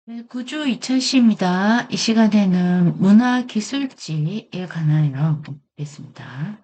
네, 구주 이철씨입니다. 이 시간에는 문화기술지에 관하여 보겠습니다.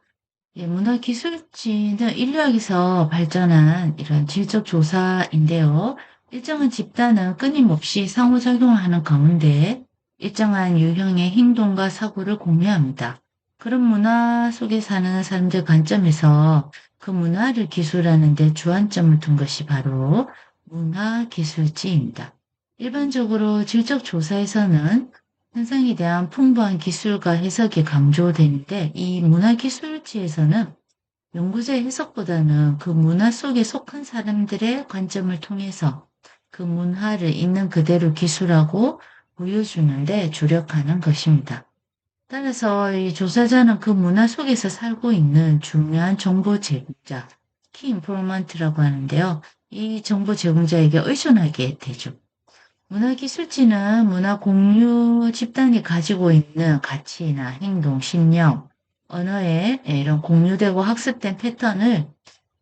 예, 문화기술지는 인류학에서 발전한 이런 질적 조사인데요. 일정한 집단은 끊임없이 상호작용하는 가운데 일정한 유형의 행동과 사고를 공유합니다. 그런 문화 속에 사는 사람들 관점에서 그 문화를 기술하는 데 주안점을 둔 것이 바로 문화기술지입니다. 일반적으로 질적 조사에서는 현상에 대한 풍부한 기술과 해석이 강조되는데 이 문화기술지에서는 연구자의 해석보다는 그 문화 속에 속한 사람들의 관점을 통해서 그 문화를 있는 그대로 기술하고 보여주는 데 주력하는 것입니다. 따라서 이 조사자는 그 문화 속에서 살고 있는 중요한 정보 제공자, 키 인포먼트라고 하는데요. 이 정보 제공자에게 의존하게 되죠. 문화기술지는 문화 공유 집단이 가지고 있는 가치나 행동, 신념, 언어에 이런 공유되고 학습된 패턴을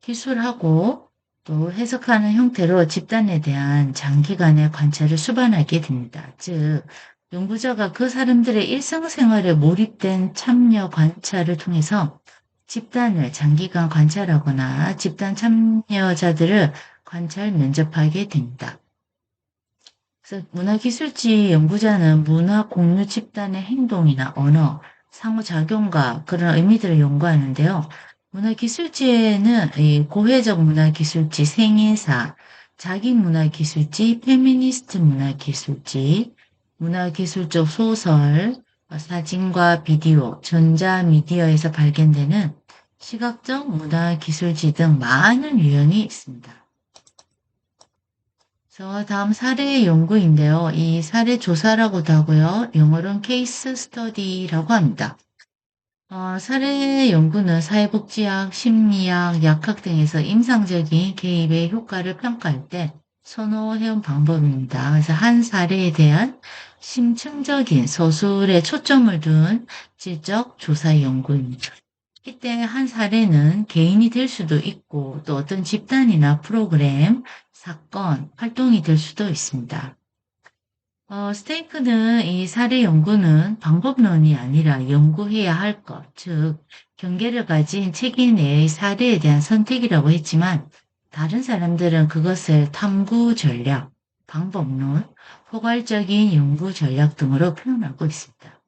기술하고 또 해석하는 형태로 집단에 대한 장기간의 관찰을 수반하게 됩니다. 즉, 연구자가 그 사람들의 일상생활에 몰입된 참여 관찰을 통해서 집단을 장기간 관찰하거나 집단 참여자들을 관찰 면접하게 됩니다. 그래서 문화기술지 연구자는 문화 공유 집단의 행동이나 언어, 상호작용과 그런 의미들을 연구하는데요. 문화기술지에는 이 고해적 문화기술지, 생애사, 자기문화기술지, 페미니스트 문화기술지, 문화기술적 소설, 사진과 비디오, 전자미디어에서 발견되는 시각적 문화기술지 등 많은 유형이 있습니다. 다음 사례 연구인데요. 이 사례 조사라고도 하고요. 영어로는 케이스 스터디라고 합니다. 사례 연구는 사회복지학, 심리학, 약학 등에서 임상적인 개입의 효과를 평가할 때 선호해온 방법입니다. 그래서 한 사례에 대한 심층적인 서술에 초점을 둔 질적 조사 연구입니다. 이때 한 사례는 개인이 될 수도 있고 또 어떤 집단이나 프로그램, 사건, 활동이 될 수도 있습니다. 스테이크는 이 사례 연구는 방법론이 아니라 연구해야 할 것, 즉 경계를 가진 책임의 사례에 대한 선택이라고 했지만 다른 사람들은 그것을 탐구 전략, 방법론, 포괄적인 연구 전략 등으로 표현하고 있습니다.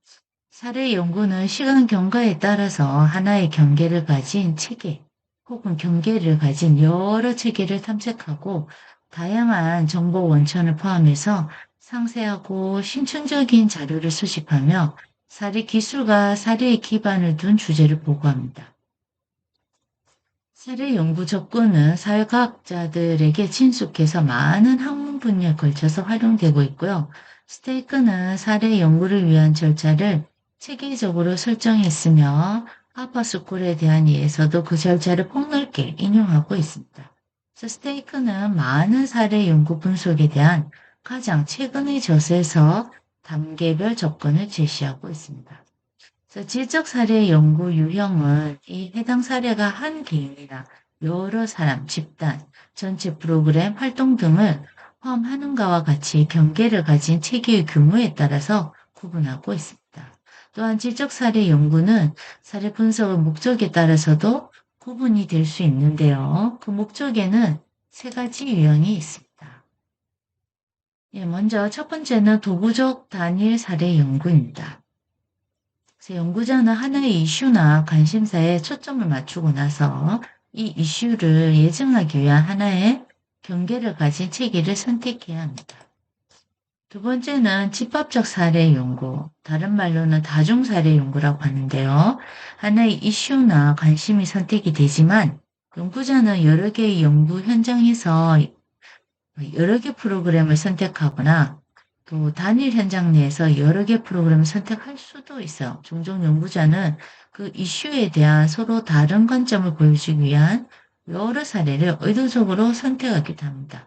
사례 연구는 시간 경과에 따라서 하나의 경계를 가진 체계 혹은 경계를 가진 여러 체계를 탐색하고 다양한 정보 원천을 포함해서 상세하고 심층적인 자료를 수집하며 사례 기술과 사례의 기반을 둔 주제를 보고합니다. 사례 연구 접근은 사회과학자들에게 친숙해서 많은 학문 분야에 걸쳐서 활용되고 있고요. 스테이크는 사례 연구를 위한 절차를 체계적으로 설정했으며 하버스쿨에 대한 예에서도 그 절차를 폭넓게 인용하고 있습니다. 스테이크는 많은 사례 연구 분석에 대한 가장 최근의 저서에서 단계별 접근을 제시하고 있습니다. 그래서 질적 사례 연구 유형은 이 해당 사례가 한 개인이나 여러 사람, 집단, 전체 프로그램, 활동 등을 포함하는가와 같이 경계를 가진 체계의 규모에 따라서 구분하고 있습니다. 또한 질적 사례 연구는 사례 분석의 목적에 따라서도 구분이 될 수 있는데요. 그 목적에는 세 가지 유형이 있습니다. 예, 먼저 첫 번째는 도구적 단일 사례 연구입니다. 그래서 연구자는 하나의 이슈나 관심사에 초점을 맞추고 나서 이 이슈를 예증하기 위한 하나의 경계를 가진 체계를 선택해야 합니다. 두 번째는 집합적 사례 연구, 다른 말로는 다중 사례 연구라고 하는데요. 하나의 이슈나 관심이 선택이 되지만 연구자는 여러 개의 연구 현장에서 여러 개 프로그램을 선택하거나 또 단일 현장 내에서 여러 개 프로그램을 선택할 수도 있어요. 종종 연구자는 그 이슈에 대한 서로 다른 관점을 보여주기 위한 여러 사례를 의도적으로 선택하기도 합니다.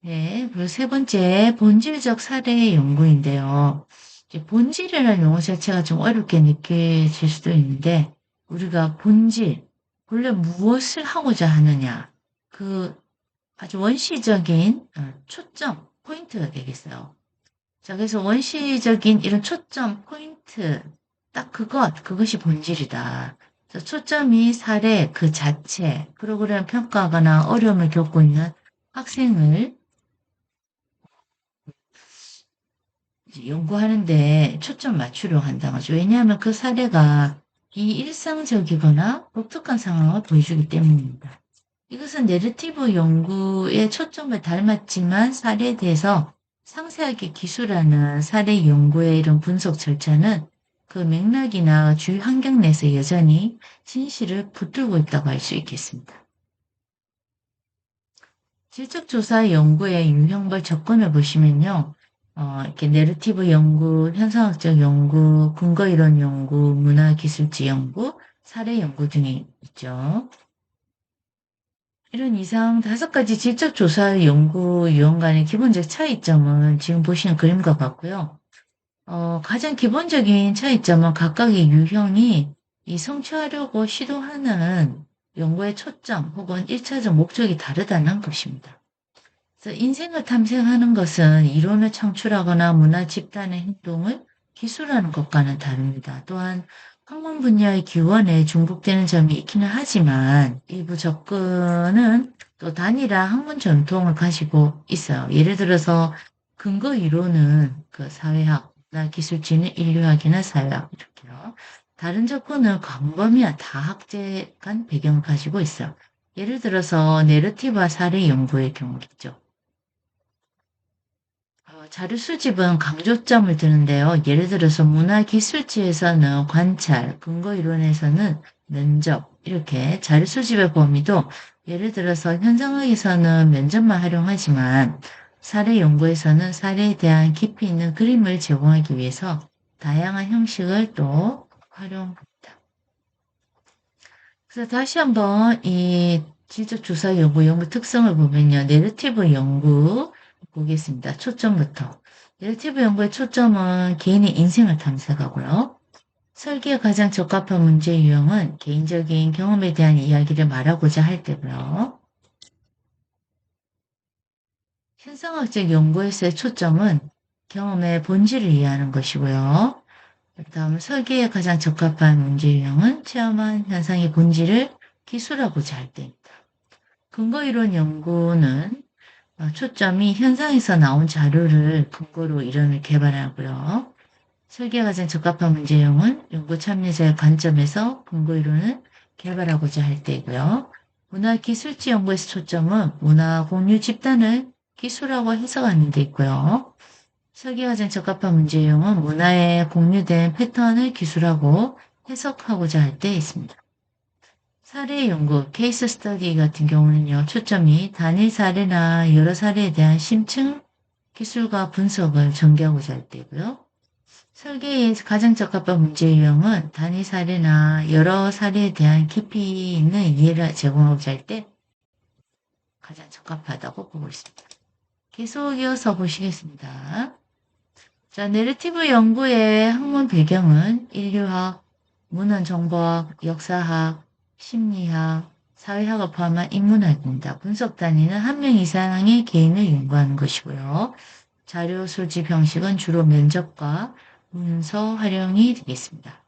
네, 그리고 세 번째, 본질적 사례 연구인데요. 이제 본질이라는 용어 자체가 좀 어렵게 느껴질 수도 있는데, 우리가 본질, 원래 무엇을 하고자 하느냐, 그 아주 원시적인 초점, 포인트가 되겠어요. 자, 그래서 원시적인 이런 초점, 포인트, 딱 그것이 본질이다. 그래서 초점이 사례 그 자체, 프로그램 평가하거나 어려움을 겪고 있는 학생을 이제 연구하는데 초점 맞추려 한다는 거죠. 왜냐하면 그 사례가 비일상적이거나 독특한 상황을 보여주기 때문입니다. 이것은 내러티브 연구의 초점을 닮았지만 사례에 대해서 상세하게 기술하는 사례 연구의 이런 분석 절차는 그 맥락이나 주위 환경 내에서 여전히 진실을 붙들고 있다고 할 수 있겠습니다. 실적조사 연구의 유형별 접근을 보시면요. 이렇게 내러티브 연구, 현상학적 연구, 근거이론 연구, 문화기술지 연구, 사례 연구 등이 있죠. 이런 이상 5가지 질적조사 연구 유형 간의 기본적 차이점은 지금 보시는 그림과 같고요. 가장 기본적인 차이점은 각각의 유형이 이 성취하려고 시도하는 연구의 초점 혹은 1차적 목적이 다르다는 것입니다. 그래서 인생을 탐색하는 것은 이론을 창출하거나 문화 집단의 행동을 기술하는 것과는 다릅니다. 또한 학문 분야의 기원에 중복되는 점이 있기는 하지만 일부 접근은 또 단일한 학문 전통을 가지고 있어요. 예를 들어서 근거 이론은 그 사회학, 나 기술지는 인류학이나 사회학 이렇게요. 다른 접근은 광범위한 다학제 간 배경을 가지고 있어요. 예를 들어서 내러티브와 사례 연구의 경우겠죠. 자료 수집은 강조점을 두는데요. 예를 들어서 문화기술지에서는 관찰, 근거 이론에서는 면접, 이렇게 자료 수집의 범위도 예를 들어서 현상학에서는 면접만 활용하지만 사례 연구에서는 사례에 대한 깊이 있는 그림을 제공하기 위해서 다양한 형식을 또 활용합니다. 그래서 다시 한번 이 지적조사 연구 특성을 보면요. 내러티브 연구 보겠습니다. 초점부터. 내러티브 연구의 초점은 개인의 인생을 탐색하고요. 설계에 가장 적합한 문제 유형은 개인적인 경험에 대한 이야기를 말하고자 할 때고요. 현상학적 연구에서의 초점은 경험의 본질을 이해하는 것이고요. 그다음 설계에 가장 적합한 문제 유형은 체험한 현상의 본질을 기술하고자 할 때입니다. 근거이론 연구는 초점이 현상에서 나온 자료를 근거로 이론을 개발하고요. 설계에 가장 적합한 문제형은 연구 참여자의 관점에서 근거이론을 개발하고자 할 때이고요. 문화기술지 연구에서 초점은 문화 공유 집단을 기술하고 해석하는 데 있고요. 설계에 가장 적합한 문제형은 문화에 공유된 패턴을 기술하고 해석하고자 할 때 있습니다. 사례 연구, 케이스 스터디 같은 경우는요, 초점이 단일 사례나 여러 사례에 대한 심층 기술과 분석을 전개하고자 할 때고요. 설계에 가장 적합한 문제 유형은 단일 사례나 여러 사례에 대한 깊이 있는 이해를 제공하고자 할 때 가장 적합하다고 보고 있습니다. 계속 이어서 보시겠습니다. 자, 내러티브 연구의 학문 배경은 인류학, 문헌정보학, 역사학, 심리학, 사회학을 포함한 인문학입니다. 분석 단위는 한 명 이상의 개인을 연구하는 것이고요. 자료 수집 형식은 주로 면접과 문서 활용이 되겠습니다.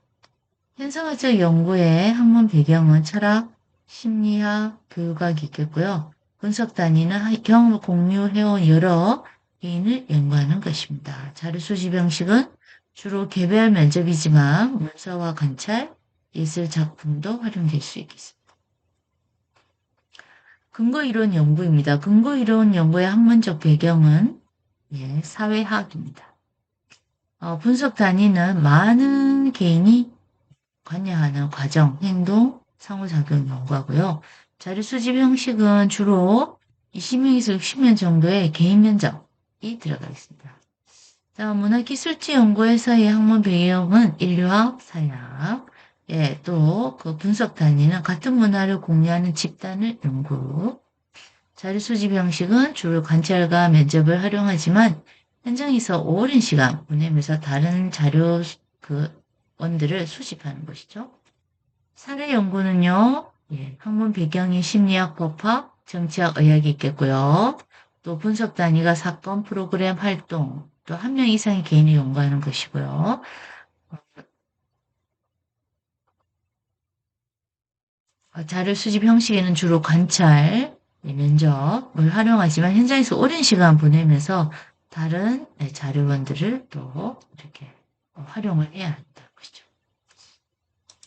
현상학적 연구의 학문 배경은 철학, 심리학, 교육학이 있겠고요. 분석 단위는 경험을 공유해온 여러 개인을 연구하는 것입니다. 자료 수집 형식은 주로 개별 면접이지만 문서와 관찰, 예술 작품도 활용될 수 있겠습니다. 근거이론 연구입니다. 근거이론 연구의 학문적 배경은 사회학입니다. 분석 단위는 많은 개인이 관여하는 과정, 행동, 상호작용 연구하고요. 자료 수집 형식은 주로 20명에서 60명 정도의 개인 면접이 들어가 있습니다. 자, 문화기술지 연구에서의 학문 배경은 인류학, 사회학, 또 그 분석 단위는 같은 문화를 공유하는 집단을 연구. 자료 수집 형식은 주로 관찰과 면접을 활용하지만 현장에서 오랜 시간 보내면서 다른 자료 원들을 수집하는 것이죠. 사례 연구는요, 학문 배경인 심리학, 법학, 정치학 의학이 있겠고요. 또 분석 단위가 사건, 프로그램, 활동, 또 한 명 이상의 개인이 연구하는 것이고요. 자료 수집 형식에는 주로 관찰, 면접을 활용하지만 현장에서 오랜 시간 보내면서 다른 자료원들을 또 이렇게 활용을 해야 한다는 것이죠.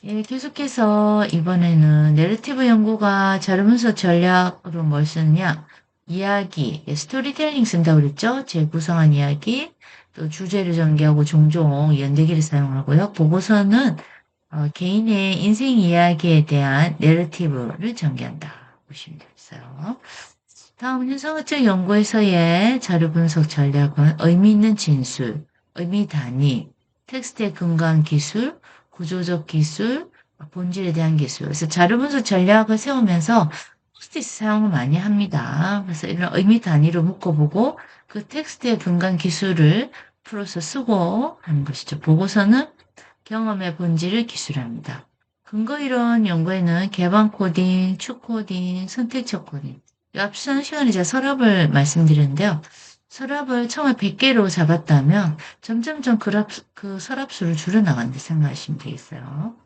예, 계속해서 이번에는 내러티브 연구가 자료 분석 전략으로 뭘 쓰느냐? 이야기, 스토리텔링 쓴다고 그랬죠? 재구성한 이야기, 또 주제를 전개하고 종종 연대기를 사용하고요. 보고서는 개인의 인생 이야기에 대한 내러티브를 전개한다. 보시면 되겠어요. 다음 현상학적 연구에서의 자료 분석 전략은 의미 있는 진술, 의미 단위, 텍스트의 근거한 기술, 구조적 기술, 본질에 대한 기술. 그래서 자료 분석 전략을 세우면서 포스트잇 사용을 많이 합니다. 그래서 이런 의미 단위로 묶어보고 그 텍스트의 근거한 기술을 풀어서 쓰고 하는 것이죠. 보고서는 경험의 본질을 기술합니다. 근거 이론 연구에는 개방 코딩, 추 코딩, 선택적 코딩. 앞선 시간에 제가 서랍을 말씀드렸는데요. 서랍을 처음에 100개로 잡았다면 점점점 그 서랍 수를 줄여나간다 생각하시면 되겠어요.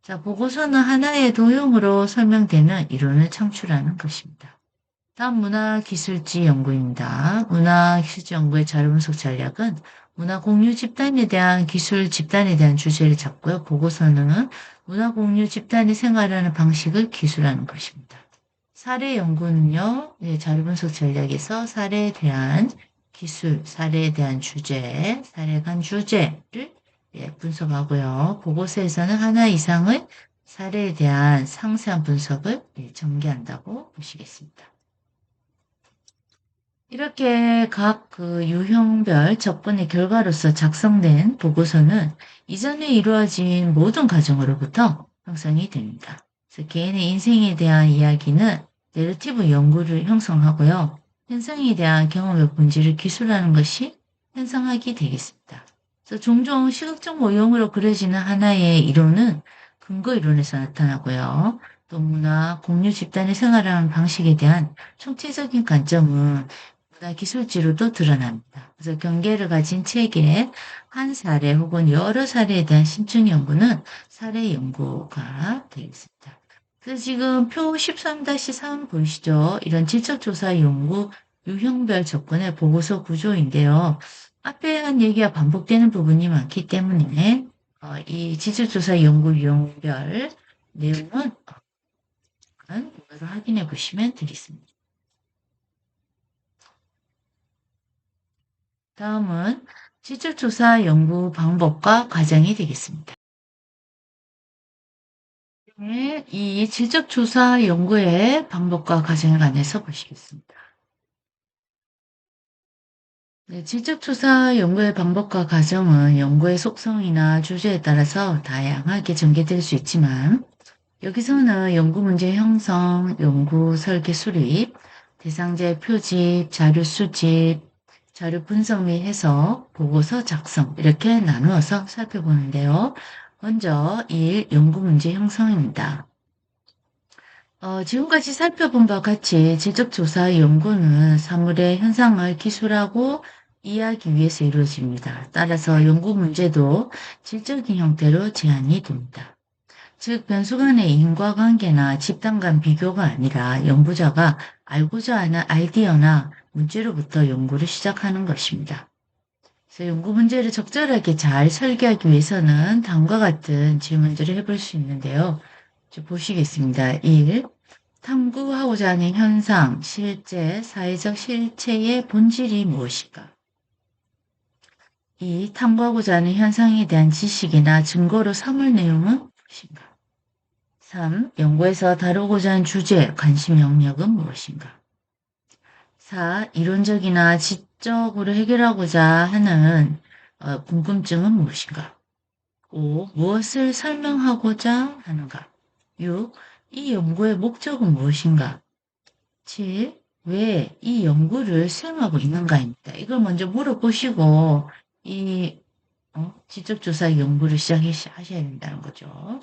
자, 보고서는 하나의 도형으로 설명되는 이론을 창출하는 것입니다. 다음 문화기술지 연구입니다. 문화기술지 연구의 자료 분석 전략은 문화 공유 집단에 대한 기술 집단에 대한 주제를 잡고요. 보고서는 문화 공유 집단이 생활하는 방식을 기술하는 것입니다. 사례 연구는요. 자료 분석 전략에서 사례에 대한 기술, 사례에 대한 주제, 사례 간 주제를 분석하고요. 보고서에서는 하나 이상의 사례에 대한 상세한 분석을 전개한다고 보시겠습니다. 이렇게 각 그 유형별 접근의 결과로서 작성된 보고서는 이전에 이루어진 모든 과정으로부터 형성이 됩니다. 그래서 개인의 인생에 대한 이야기는 내러티브 연구를 형성하고요. 현상에 대한 경험의 본질을 기술하는 것이 현상학이 되겠습니다. 그래서 종종 시각적 모형으로 그려지는 하나의 이론은 근거 이론에서 나타나고요. 또 문화, 공유 집단의 생활하는 방식에 대한 총체적인 관점은 기술지로도 드러납니다. 그래서 경계를 가진 책의 한 사례 혹은 여러 사례에 대한 심층 연구는 사례 연구가 되겠습니다. 그래서 지금 표 13-3 보이시죠? 이런 질적조사 연구 유형별 접근의 보고서 구조인데요. 앞에 한 얘기가 반복되는 부분이 많기 때문에 이 질적조사 연구 유형별 내용은 오늘 확인해 보시면 되겠습니다. 다음은 실질조사 연구 방법과 과정이 되겠습니다. 네, 이 질적조사 연구의 방법과 과정에 관해서 보시겠습니다. 네, 질적조사 연구의 방법과 과정은 연구의 속성이나 주제에 따라서 다양하게 전개될 수 있지만 여기서는 연구 문제 형성, 연구 설계 수립, 대상자의 표집, 자료 수집, 자료 분석 및 해석, 보고서 작성 이렇게 나누어서 살펴보는데요. 먼저 1. 연구 문제 형성입니다. 지금까지 살펴본 바와 같이 질적조사 연구는 사물의 현상을 기술하고 이해하기 위해서 이루어집니다. 따라서 연구 문제도 질적인 형태로 제한이 됩니다. 즉 변수 간의 인과관계나 집단 간 비교가 아니라 연구자가 알고자 하는 아이디어나 문제로부터 연구를 시작하는 것입니다. 그래서 연구 문제를 적절하게 잘 설계하기 위해서는 다음과 같은 질문들을 해볼 수 있는데요. 보시겠습니다. 1. 탐구하고자 하는 현상, 실제, 사회적 실체의 본질이 무엇인가? 2. 탐구하고자 하는 현상에 대한 지식이나 증거로 삼을 내용은 무엇인가? 3. 연구에서 다루고자 하는 주제, 관심 영역은 무엇인가? 4. 이론적이나 지적으로 해결하고자 하는 궁금증은 무엇인가? 5. 무엇을 설명하고자 하는가? 6. 이 연구의 목적은 무엇인가? 7. 왜 이 연구를 수행하고 있는가입니다. 이걸 먼저 물어보시고 이 지적조사 연구를 시작하셔야 된다는 거죠.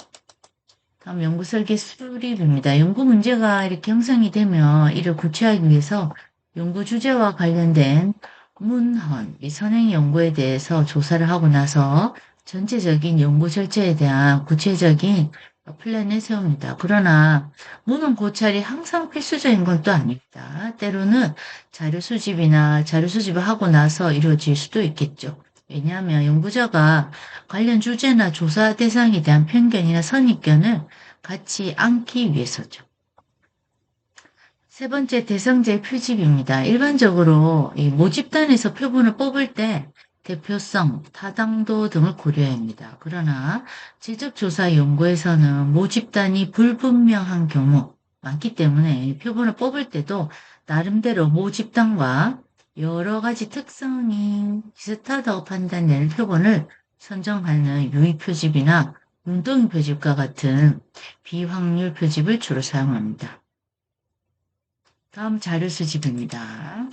다음 연구 설계 수립입니다. 연구 문제가 이렇게 형성이 되면 이를 구체화하기 위해서 연구 주제와 관련된 문헌, 이 선행 연구에 대해서 조사를 하고 나서 전체적인 연구 절차에 대한 구체적인 플랜을 세웁니다. 그러나 문헌 고찰이 항상 필수적인 건 또 아닙니다. 때로는 자료 수집이나 자료 수집을 하고 나서 이루어질 수도 있겠죠. 왜냐하면 연구자가 관련 주제나 조사 대상에 대한 편견이나 선입견을 갖지 않기 위해서죠. 세 번째, 대상자의 표집입니다. 일반적으로 이 모집단에서 표본을 뽑을 때 대표성, 타당도 등을 고려해야 합니다. 그러나 지적조사 연구에서는 모집단이 불분명한 경우 많기 때문에 표본을 뽑을 때도 나름대로 모집단과 여러 가지 특성이 비슷하다고 판단되는 표본을 선정하는 유의 표집이나 운동의 표집과 같은 비확률 표집을 주로 사용합니다. 다음 자료 수집입니다.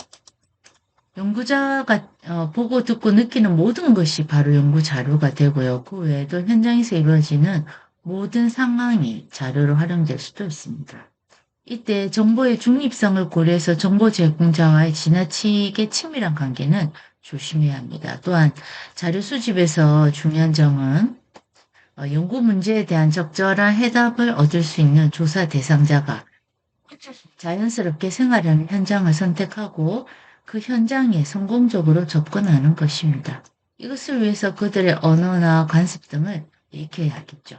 연구자가 보고 듣고 느끼는 모든 것이 바로 연구 자료가 되고요. 그 외에도 현장에서 이루어지는 모든 상황이 자료로 활용될 수도 있습니다. 이때 정보의 중립성을 고려해서 정보 제공자와의 지나치게 친밀한 관계는 조심해야 합니다. 또한 자료 수집에서 중요한 점은 연구 문제에 대한 적절한 해답을 얻을 수 있는 조사 대상자가 자연스럽게 생활하는 현장을 선택하고 그 현장에 성공적으로 접근하는 것입니다. 이것을 위해서 그들의 언어나 관습 등을 익혀야 하겠죠.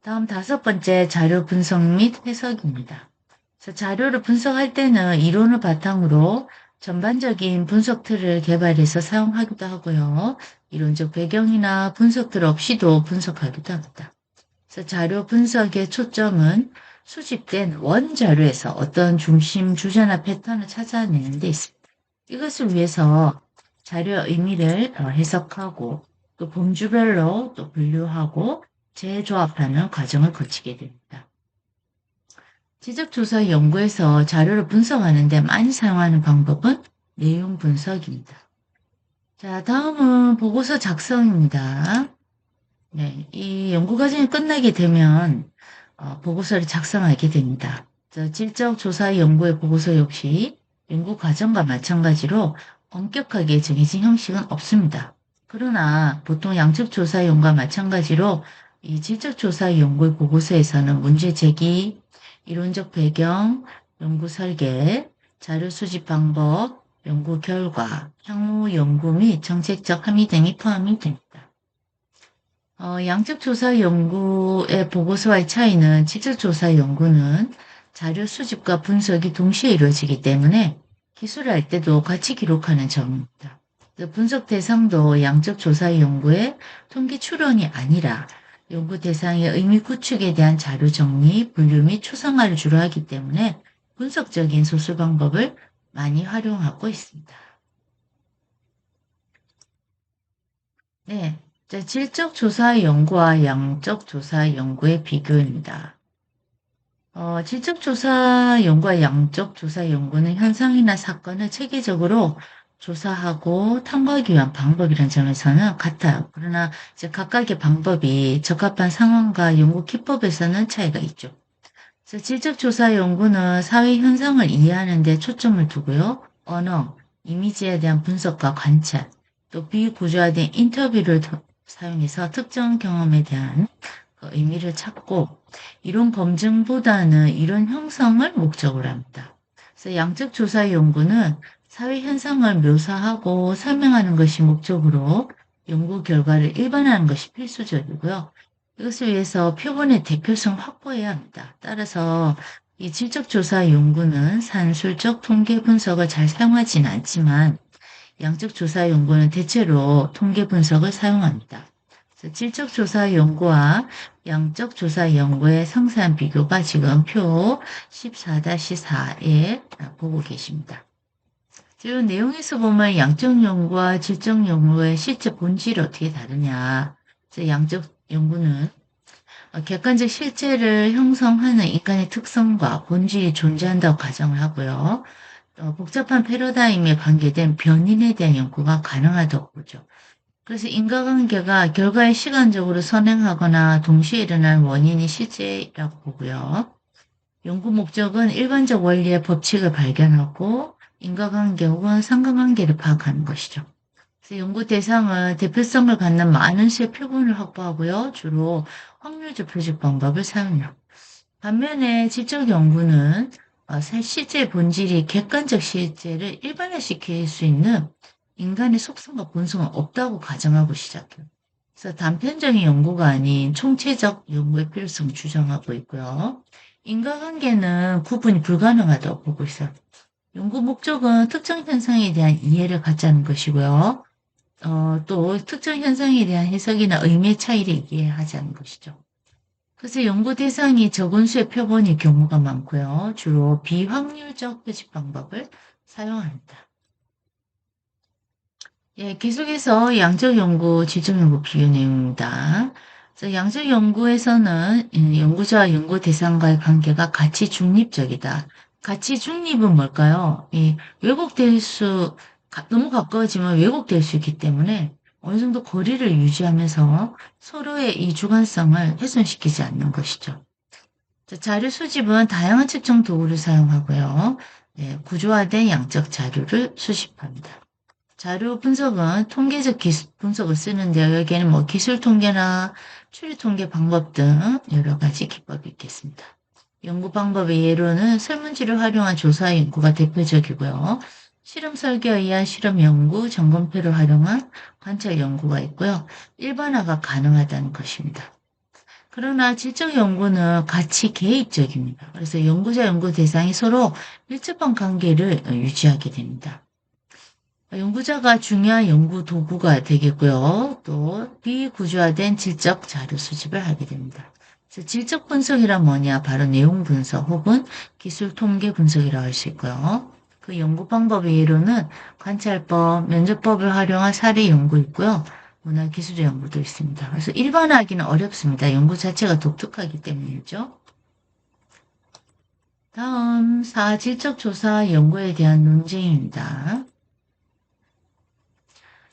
다음 다섯 번째, 자료 분석 및 해석입니다. 자료를 분석할 때는 이론을 바탕으로 전반적인 분석 틀을 개발해서 사용하기도 하고요. 이론적 배경이나 분석 틀 없이도 분석하기도 합니다. 자료 분석의 초점은 수집된 원자료에서 어떤 중심 주제나 패턴을 찾아내는 데 있습니다. 이것을 위해서 자료 의미를 해석하고 또 범주별로 또 분류하고 재조합하는 과정을 거치게 됩니다. 지적조사 연구에서 자료를 분석하는 데 많이 사용하는 방법은 내용 분석입니다. 자, 다음은 보고서 작성입니다. 네, 이 연구 과정이 끝나게 되면 보고서를 작성하게 됩니다. 질적 조사 연구의 보고서 역시 연구 과정과 마찬가지로 엄격하게 정해진 형식은 없습니다. 그러나 보통 양측 조사 연구와 마찬가지로 이 질적 조사 연구의 보고서에서는 문제 제기, 이론적 배경, 연구 설계, 자료 수집 방법, 연구 결과, 향후 연구 및 정책적 함의 등이 포함이 됩니다. 양측 조사 연구의 보고서와의 차이는 질적 조사 연구는 자료 수집과 분석이 동시에 이루어지기 때문에 기술을 할 때도 같이 기록하는 점입니다. 분석 대상도 양적 조사 연구의 통계 추론이 아니라 연구 대상의 의미 구축에 대한 자료 정리, 분류 및 초상화를 주로 하기 때문에 분석적인 소수 방법을 많이 활용하고 있습니다. 네. 질적 조사 연구와 양적 조사 연구의 비교입니다. 질적 조사 연구와 양적 조사 연구는 현상이나 사건을 체계적으로 조사하고 탐구하기 위한 방법이라는 점에서는 같아요. 그러나 이제 각각의 방법이 적합한 상황과 연구 기법에서는 차이가 있죠. 그래서 질적 조사 연구는 사회 현상을 이해하는 데 초점을 두고요. 언어, 이미지에 대한 분석과 관찰, 또 비구조화된 인터뷰를 사용해서 특정 경험에 대한 의미를 찾고 이론 검증보다는 이론 형성을 목적으로 합니다. 그래서 양적 조사 연구는 사회 현상을 묘사하고 설명하는 것이 목적으로 연구 결과를 일반화하는 것이 필수적이고요. 이것을 위해서 표본의 대표성 확보해야 합니다. 따라서 이 질적 조사 연구는 산술적 통계 분석을 잘 사용하지는 않지만 양적 조사 연구는 대체로 통계 분석을 사용합니다. 질적 조사 연구와 양적 조사 연구의 상세한 비교가 지금 표 14-4에 보고 계십니다. 지금 내용에서 보면 양적 연구와 질적 연구의 실제 본질이 어떻게 다르냐. 양적 연구는 객관적 실체를 형성하는 인간의 특성과 본질이 존재한다고 가정을 하고요. 복잡한 패러다임에 관계된 변인에 대한 연구가 가능하다고 보죠. 그래서 인과관계가 결과에 시간적으로 선행하거나 동시에 일어난 원인이 실제라고 보고요. 연구 목적은 일반적 원리의 법칙을 발견하고 인과관계 혹은 상관관계를 파악하는 것이죠. 그래서 연구 대상은 대표성을 갖는 많은 수의 표본을 확보하고요. 주로 확률적 표적 방법을 사용해요. 반면에 질적 연구는 실제 본질이 객관적 실제를 일반화시킬 수 있는 인간의 속성과 본성은 없다고 가정하고 시작해요. 그래서 단편적인 연구가 아닌 총체적 연구의 필요성을 주장하고 있고요. 인과관계는 구분이 불가능하다고 보고 있어요. 연구 목적은 특정 현상에 대한 이해를 갖자는 것이고요. 또 특정 현상에 대한 해석이나 의미의 차이를 이해하자는 것이죠. 그래서 연구 대상이 적은 수의 표본일 경우가 많고요. 주로 비확률적 표식 방법을 사용합니다. 예, 계속해서 양적 연구, 질적 연구 비교 내용입니다. 그래서 양적 연구에서는 연구자와 연구 대상과의 관계가 가치 중립적이다. 가치 중립은 뭘까요? 왜곡될 수, 너무 가까워지면 왜곡될 수 있기 때문에 어느 정도 거리를 유지하면서 서로의 이 주관성을 훼손시키지 않는 것이죠. 자료 수집은 다양한 측정 도구를 사용하고요. 네, 구조화된 양적 자료를 수집합니다. 자료 분석은 통계적 분석을 쓰는데요. 여기에는 뭐 기술 통계나 추리 통계 방법 등 여러 가지 기법이 있겠습니다. 연구 방법의 예로는 설문지를 활용한 조사 연구가 대표적이고요. 실험 설계에 의한 실험 연구, 점검표를 활용한 관찰 연구가 있고요. 일반화가 가능하다는 것입니다. 그러나 질적 연구는 가치 개입적입니다. 그래서 연구자 연구 대상이 서로 밀접한 관계를 유지하게 됩니다. 연구자가 중요한 연구 도구가 되겠고요. 또 비구조화된 질적 자료 수집을 하게 됩니다. 질적 분석이란 뭐냐? 바로 내용 분석 혹은 기술 통계 분석이라고 할 수 있고요. 그 연구 방법의 예로는 관찰법, 면접법을 활용한 사례 연구 있고요. 문화 기술의 연구도 있습니다. 그래서 일반화하기는 어렵습니다. 연구 자체가 독특하기 때문이죠. 다음 사질적 조사 연구에 대한 논쟁입니다.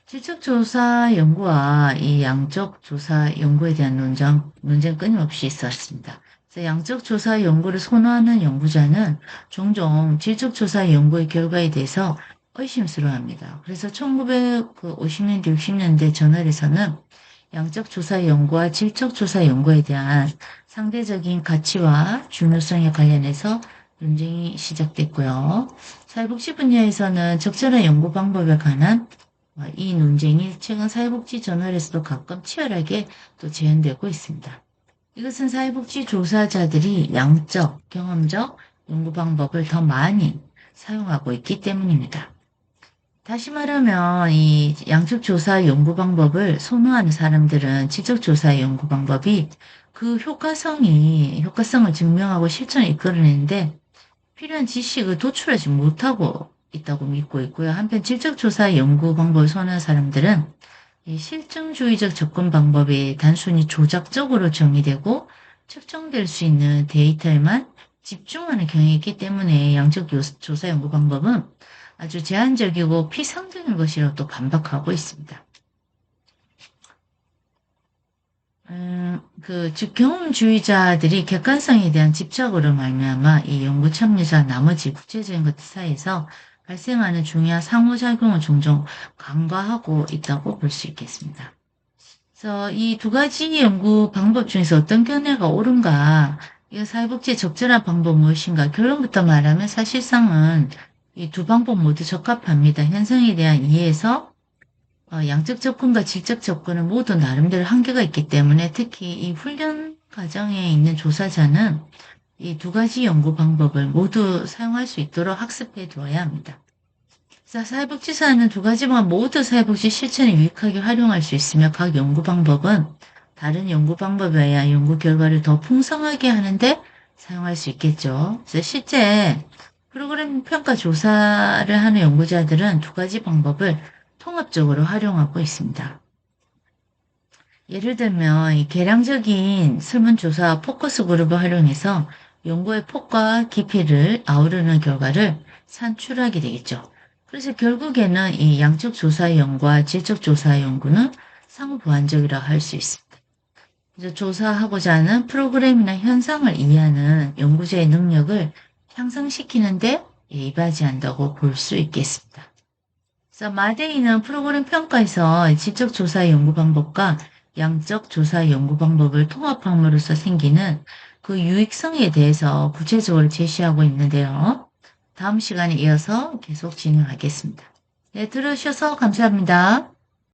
질적조사 연구와 이 양적 조사 연구에 대한 논쟁 끊임없이 있었습니다. 그래서 양적 조사 연구를 선호하는 연구자는 종종 질적조사 연구의 결과에 대해서 의심스러워합니다. 그래서 1950년대, 60년대 저널에서는 양적 조사 연구와 질적 조사 연구에 대한 상대적인 가치와 중요성에 관련해서 논쟁이 시작됐고요. 사회복지 분야에서는 적절한 연구 방법에 관한 이 논쟁이 최근 사회복지 저널에서도 가끔 치열하게 또 재현되고 있습니다. 이것은 사회복지 조사자들이 양적, 경험적 연구 방법을 더 많이 사용하고 있기 때문입니다. 다시 말하면 이 양적 조사 연구 방법을 선호하는 사람들은 질적 조사 연구 방법이 그 효과성을 증명하고 실천을 이끌어내는데 필요한 지식을 도출하지 못하고 있다고 믿고 있고요. 한편 질적조사 연구 방법을 선호하는 사람들은 이 실증주의적 접근 방법이 단순히 조작적으로 정의되고 측정될 수 있는 데이터에만 집중하는 경향이 있기 때문에 양적 조사 연구 방법은 아주 제한적이고 피상적인 것이라고 또 반박하고 있습니다. 즉 경험주의자들이 객관성에 대한 집착으로 말미암아 이 연구 참여자 나머지 구체적인 것들 사이에서 발생하는 중요한 상호작용을 종종 간과하고 있다고 볼 수 있겠습니다. 그래서 이 두 가지 연구 방법 중에서 어떤 견해가 옳은가, 이 사회복지에 적절한 방법 무엇인가, 결론부터 말하면 사실상은 이 두 방법 모두 적합합니다. 현상에 대한 이해에서 양적 접근과 질적 접근은 모두 나름대로 한계가 있기 때문에 특히 이 훈련 과정에 있는 조사자는 이 두 가지 연구 방법을 모두 사용할 수 있도록 학습해 두어야 합니다. 사회복지사는 두 가지 방법 모두 사회복지 실천에 유익하게 활용할 수 있으며 각 연구 방법은 다른 연구 방법에 의한 연구 결과를 더 풍성하게 하는데 사용할 수 있겠죠. 그래서 실제 프로그램 평가 조사를 하는 연구자들은 두 가지 방법을 통합적으로 활용하고 있습니다. 예를 들면 이 개량적인 설문조사 포커스 그룹을 활용해서 연구의 폭과 깊이를 아우르는 결과를 산출하게 되겠죠. 그래서 결국에는 이 양적 조사 연구와 질적 조사 연구는 상부안적이라고 할 수 있습니다. 그래서 조사하고자 하는 프로그램이나 현상을 이해하는 연구자의 능력을 향상시키는 데 이바지한다고 볼 수 있겠습니다. 그래서 마데이는 프로그램 평가에서 질적 조사 연구 방법과 양적 조사 연구 방법을 통합함으로써 생기는 그 유익성에 대해서 구체적으로 제시하고 있는데요. 다음 시간에 이어서 계속 진행하겠습니다. 네, 들어주셔서 감사합니다.